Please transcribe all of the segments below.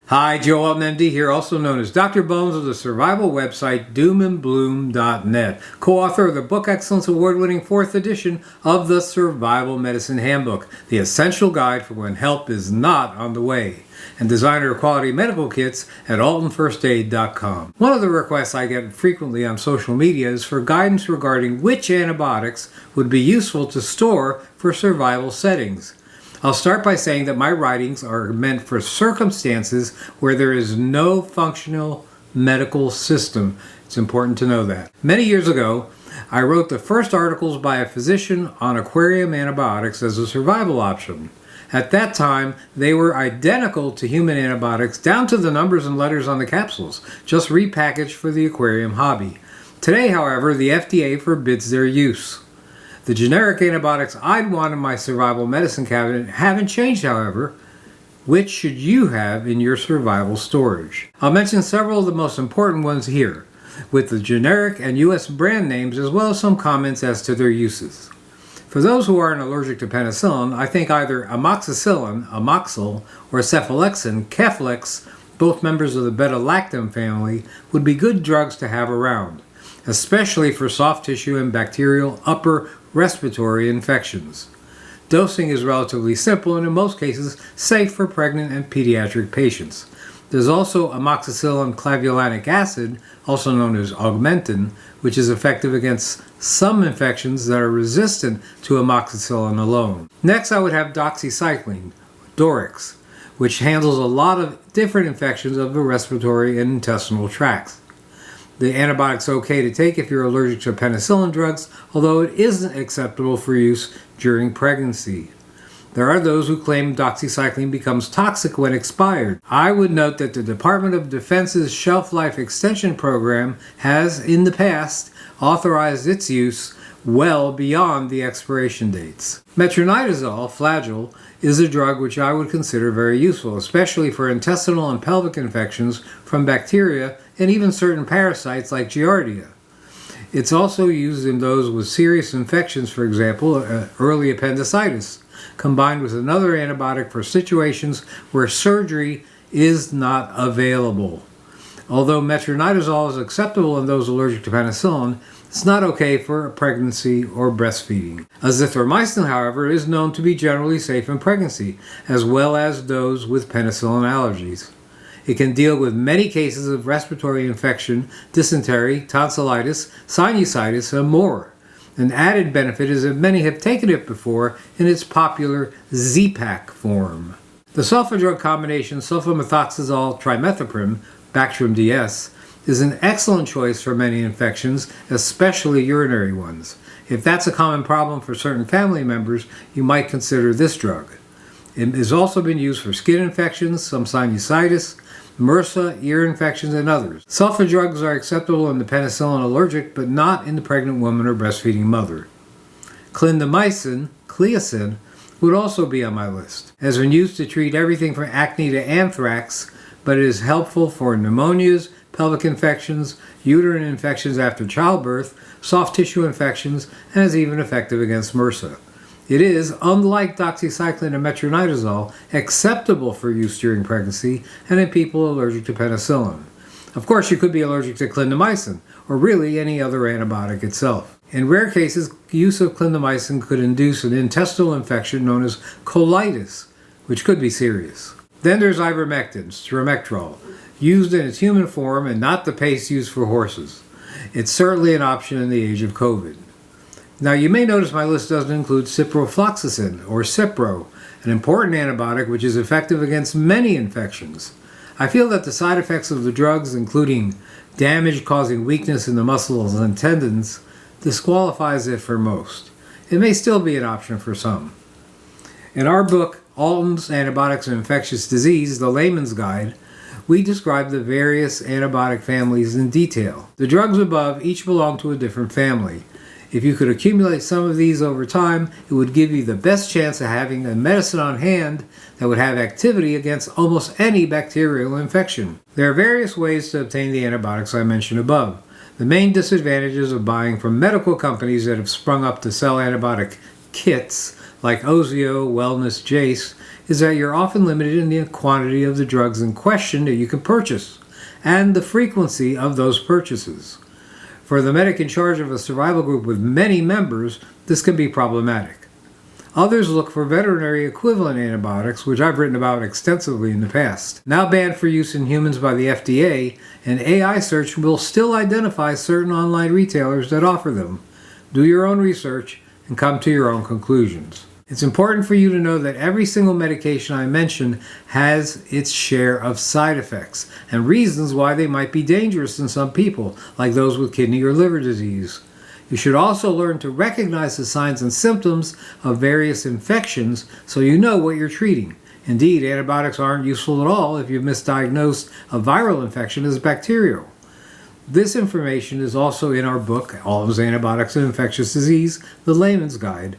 Hi, Joe Alton, MD here, also known as Dr. Bones of the survival website doomandbloom.net, co-author of the Book Excellence Award-winning 4th edition of the Survival Medicine Handbook, the essential guide for when help is not on the way, and designer of quality medical kits at altonfirstaid.com. One of the requests I get frequently on social media is for guidance regarding which antibiotics would be useful to store for survival settings. I'll start by saying that my writings are meant for circumstances where there is no functional medical system. It's important to know that. Many years ago, I wrote the first articles by a physician on aquarium antibiotics as a survival option. At that time, they were identical to human antibiotics down to the numbers and letters on the capsules, just repackaged for the aquarium hobby. Today, however, the FDA forbids their use. The generic antibiotics I'd want in my survival medicine cabinet haven't changed, however. Which should you have in your survival storage? I'll mention several of the most important ones here, with the generic and US brand names as well as some comments as to their uses. For those who aren't allergic to penicillin, I think either amoxicillin, Amoxil, or cephalexin, Keflex, both members of the beta-lactam family, would be good drugs to have around, especially for soft tissue and bacterial upper respiratory infections. Dosing is relatively simple and in most cases safe for pregnant and pediatric patients. There's also amoxicillin clavulanic acid, also known as Augmentin, which is effective against some infections that are resistant to amoxicillin alone. Next, I would have doxycycline, Dorix, which handles a lot of different infections of the respiratory and intestinal tracts. The antibiotic's okay to take if you're allergic to penicillin drugs, although it isn't acceptable for use during pregnancy. There are those who claim doxycycline becomes toxic when expired. I would note that the Department of Defense's Shelf Life Extension Program has, in the past, authorized its use well beyond the expiration dates. Metronidazole, Flagyl, is a drug which I would consider very useful, especially for intestinal and pelvic infections from bacteria and even certain parasites like Giardia. It's also used in those with serious infections, for example, early appendicitis, combined with another antibiotic for situations where surgery is not available. Although metronidazole is acceptable in those allergic to penicillin, it's not okay for pregnancy or breastfeeding. Azithromycin, however, is known to be generally safe in pregnancy, as well as those with penicillin allergies. It can deal with many cases of respiratory infection, dysentery, tonsillitis, sinusitis, and more. An added benefit is that many have taken it before in its popular Z-Pak form. The sulfa-drug combination sulfamethoxazole trimethoprim, Bactrim DS, is an excellent choice for many infections, especially urinary ones. If that's a common problem for certain family members, you might consider this drug. It has also been used for skin infections, some sinusitis, MRSA, ear infections, and others. Sulfa drugs are acceptable in the penicillin allergic, but not in the pregnant woman or breastfeeding mother. Clindamycin, Cleocin, would also be on my list. It has been used to treat everything from acne to anthrax, but it is helpful for pneumonias, pelvic infections, uterine infections after childbirth, soft tissue infections, and is even effective against MRSA. It is, unlike doxycycline and metronidazole, acceptable for use during pregnancy and in people allergic to penicillin. Of course, you could be allergic to clindamycin, or really any other antibiotic itself. In rare cases, use of clindamycin could induce an intestinal infection known as colitis, which could be serious. Then there's ivermectin, Stramectrol, used in its human form and not the paste used for horses. It's certainly an option in the age of COVID. Now, you may notice my list doesn't include ciprofloxacin, or Cipro, an important antibiotic which is effective against many infections. I feel that the side effects of the drugs, including damage causing weakness in the muscles and tendons, disqualifies it for most. It may still be an option for some. In our book, Alton's Antibiotics and Infectious Disease, the Layman's Guide, we describe the various antibiotic families in detail. The drugs above each belong to a different family. If you could accumulate some of these over time, it would give you the best chance of having a medicine on hand that would have activity against almost any bacterial infection. There are various ways to obtain the antibiotics I mentioned above. The main disadvantages of buying from medical companies that have sprung up to sell antibiotic kits, like Ozeo, Wellness, Jace, is that you're often limited in the quantity of the drugs in question that you can purchase, and the frequency of those purchases. For the medic in charge of a survival group with many members, this can be problematic. Others look for veterinary equivalent antibiotics, which I've written about extensively in the past. Now banned for use in humans by the FDA, an AI search will still identify certain online retailers that offer them. Do your own research and come to your own conclusions. It's important for you to know that every single medication I mentioned has its share of side effects and reasons why they might be dangerous in some people, like those with kidney or liver disease. You should also learn to recognize the signs and symptoms of various infections so you know what you're treating. Indeed, antibiotics aren't useful at all if you've misdiagnosed a viral infection as bacterial. This information is also in our book, Alton's Antibiotics and Infectious Disease, The Layman's Guide.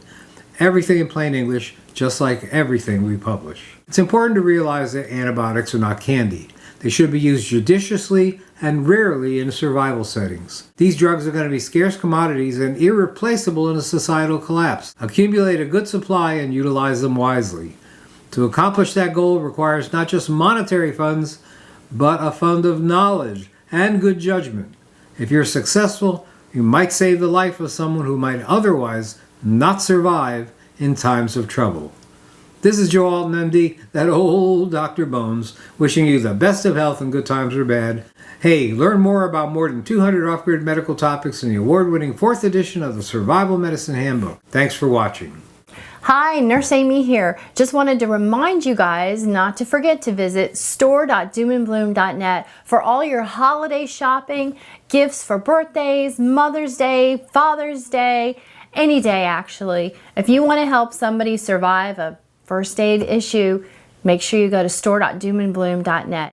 Everything in plain English, just like everything we publish. It's important to realize that antibiotics are not candy. They should be used judiciously and rarely in survival settings. These drugs are going to be scarce commodities and irreplaceable in a societal collapse. Accumulate a good supply and utilize them wisely. To accomplish that goal requires not just monetary funds, but a fund of knowledge and good judgment. If you're successful, you might save the life of someone who might otherwise not survive in times of trouble. This is Joe Alton, MD, that old Dr. Bones, wishing you the best of health in good times or bad. Hey, learn more about more than 200 off-grid medical topics in the award-winning 4th edition of the Survival Medicine Handbook. Thanks for watching. Hi, Nurse Amy here. Just wanted to remind you guys not to forget to visit store.doomandbloom.net for all your holiday shopping, gifts for birthdays, Mother's Day, Father's Day, any day actually. If you want to help somebody survive a first aid issue, make sure you go to store.doomandbloom.net.